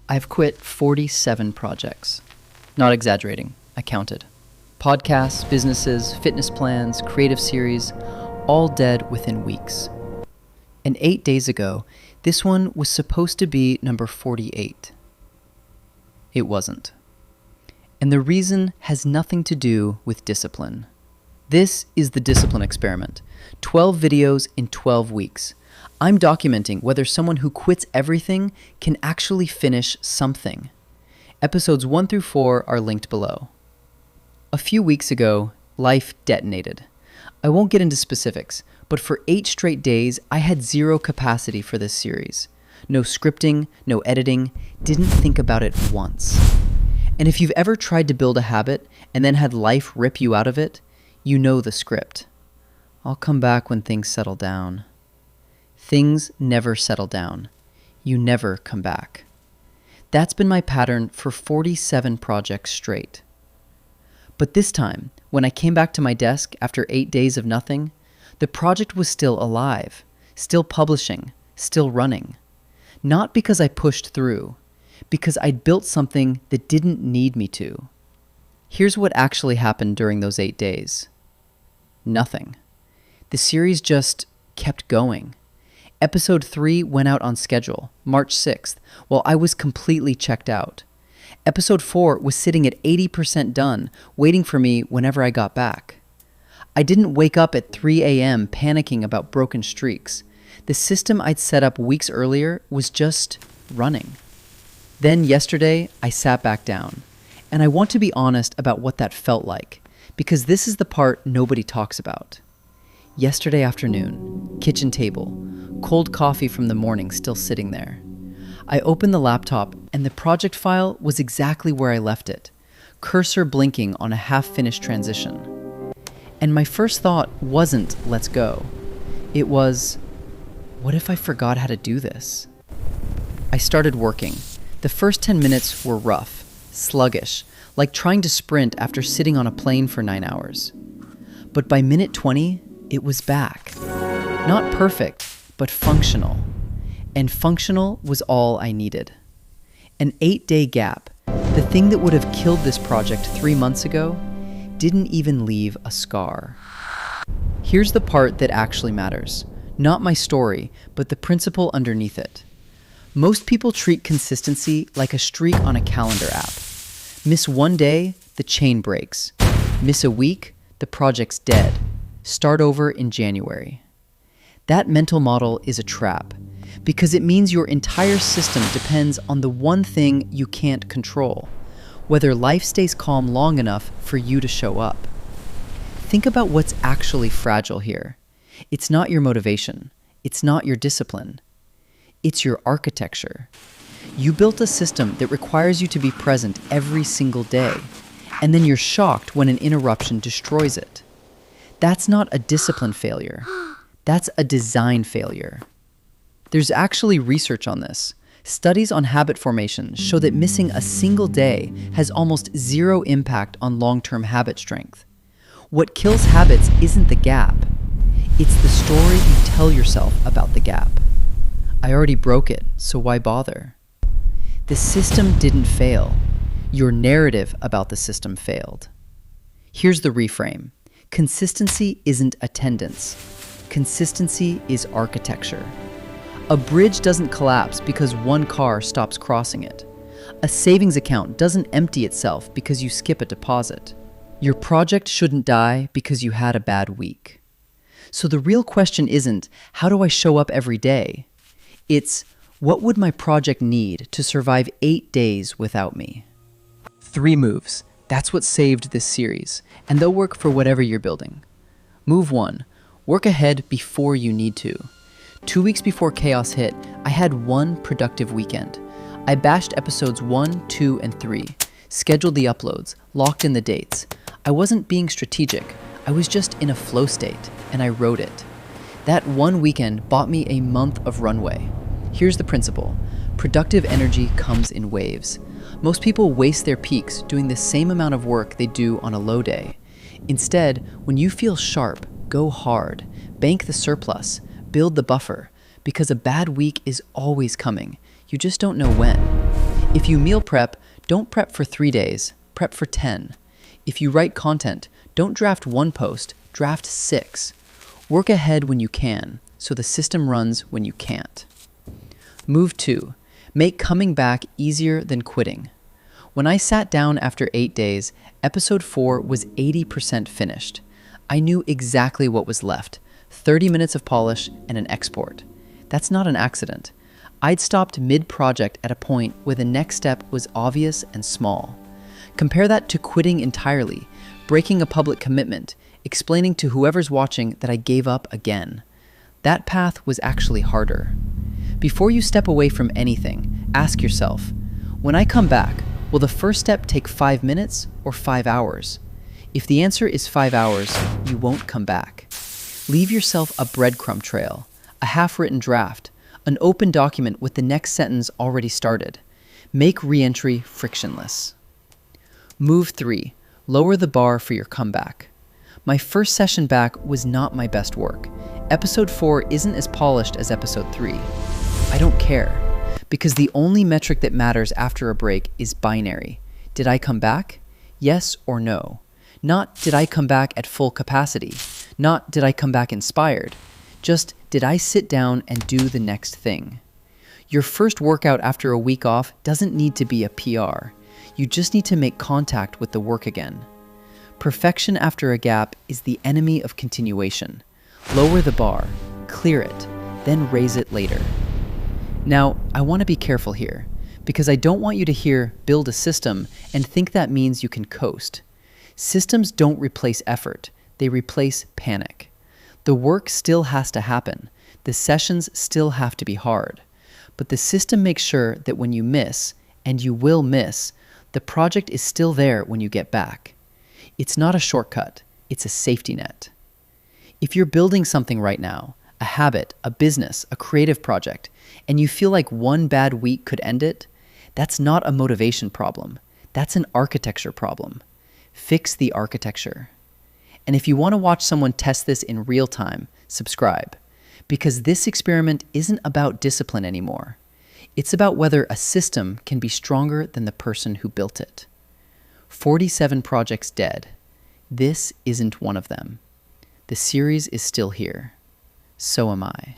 I've quit 47 projects. Not exaggerating, I counted. Podcasts, businesses, fitness plans, creative series, all dead within weeks. And 8 days ago, this one was supposed to be number 48. It wasn't. And the reason has nothing to do with discipline. This is the discipline experiment. 12 videos in 12 weeks. I'm documenting whether someone who quits everything can actually finish something. Episodes 1 through 4 are linked below. A few weeks ago, life detonated. I won't get into specifics, but for 8 straight days, I had zero capacity for this series. No scripting, no editing, didn't think about it once. And if you've ever tried to build a habit and then had life rip you out of it, you know the script. I'll come back when things settle down. Things never settle down. You never come back. That's been my pattern for 47 projects straight. But this time, when I came back to my desk after 8 days of nothing, the project was still alive, still publishing, still running. Not because I pushed through, because I'd built something that didn't need me to. Here's what actually happened during those 8 days. Nothing. The series just kept going. Episode 3 went out on schedule, March 6th, while I was completely checked out. Episode 4 was sitting at 80% done, waiting for me whenever I got back. I didn't wake up at 3 a.m. panicking about broken streaks. The system I'd set up weeks earlier was just running. Then yesterday, I sat back down. And I want to be honest about what that felt like, because this is the part nobody talks about. Yesterday afternoon, kitchen table, cold coffee from the morning still sitting there. I opened the laptop and the project file was exactly where I left it, cursor blinking on a half-finished transition. And my first thought wasn't, let's go. It was, what if I forgot how to do this? I started working. The first 10 minutes were rough, sluggish, like trying to sprint after sitting on a plane for 9 hours. But by minute 20, it was back. Not perfect, but functional. And functional was all I needed. An 8-day gap, the thing that would have killed this project 3 months ago, didn't even leave a scar. Here's the part that actually matters. Not my story, but the principle underneath it. Most people treat consistency like a streak on a calendar app. Miss one day, the chain breaks. Miss a week, the project's dead. Start over in January. That mental model is a trap because it means your entire system depends on the one thing you can't control, whether life stays calm long enough for you to show up. Think about what's actually fragile here. It's not your motivation. It's not your discipline. It's your architecture. You built a system that requires you to be present every single day, and then you're shocked when an interruption destroys it. That's not a discipline failure. That's a design failure. There's actually research on this. Studies on habit formation show that missing a single day has almost zero impact on long-term habit strength. What kills habits isn't the gap. It's the story you tell yourself about the gap. I already broke it, so why bother? The system didn't fail. Your narrative about the system failed. Here's the reframe. Consistency isn't attendance. Consistency is architecture. A bridge doesn't collapse because one car stops crossing it. A savings account doesn't empty itself because you skip a deposit. Your project shouldn't die because you had a bad week. So the real question isn't, how do I show up every day? It's, what would my project need to survive 8 days without me? 3 moves. That's what saved this series, and they'll work for whatever you're building. Move 1. Work ahead before you need to. 2 weeks before chaos hit, I had one productive weekend. I bashed episodes 1, 2, and 3, scheduled the uploads, locked in the dates. I wasn't being strategic. I was just in a flow state, and I wrote it. That one weekend bought me a month of runway. Here's the principle. Productive energy comes in waves. Most people waste their peaks doing the same amount of work they do on a low day. Instead, when you feel sharp, go hard, bank the surplus, build the buffer, because a bad week is always coming. You just don't know when. If you meal prep, don't prep for 3 days, prep for 10. If you write content, don't draft 1 post, draft 6. Work ahead when you can, so the system runs when you can't. Move 2. Make coming back easier than quitting. When I sat down after 8 days, episode 4 was 80% finished. I knew exactly what was left, 30 minutes of polish and an export. That's not an accident. I'd stopped mid-project at a point where the next step was obvious and small. Compare that to quitting entirely, breaking a public commitment, explaining to whoever's watching that I gave up again. That path was actually harder. Before you step away from anything, ask yourself, when I come back, will the first step take 5 minutes or 5 hours? If the answer is 5 hours, you won't come back. Leave yourself a breadcrumb trail, a half-written draft, an open document with the next sentence already started. Make re-entry frictionless. Move 3. Lower the bar for your comeback. My first session back was not my best work. Episode 4 isn't as polished as episode 3. I don't care, because the only metric that matters after a break is binary. Did I come back? Yes or no. Not did I come back at full capacity. Not did I come back inspired. Just did I sit down and do the next thing. Your first workout after a week off doesn't need to be a PR. You just need to make contact with the work again. Perfection after a gap is the enemy of continuation. Lower the bar, clear it, then raise it later. Now, I want to be careful here, because I don't want you to hear build a system and think that means you can coast. Systems don't replace effort, they replace panic. The work still has to happen, the sessions still have to be hard, but the system makes sure that when you miss, and you will miss, the project is still there when you get back. It's not a shortcut, it's a safety net. If you're building something right now, a habit, a business, a creative project, and you feel like one bad week could end it, that's not a motivation problem. That's an architecture problem. Fix the architecture. And if you want to watch someone test this in real time, subscribe. Because this experiment isn't about discipline anymore. It's about whether a system can be stronger than the person who built it. 47 projects dead. This isn't one of them. The series is still here. So am I.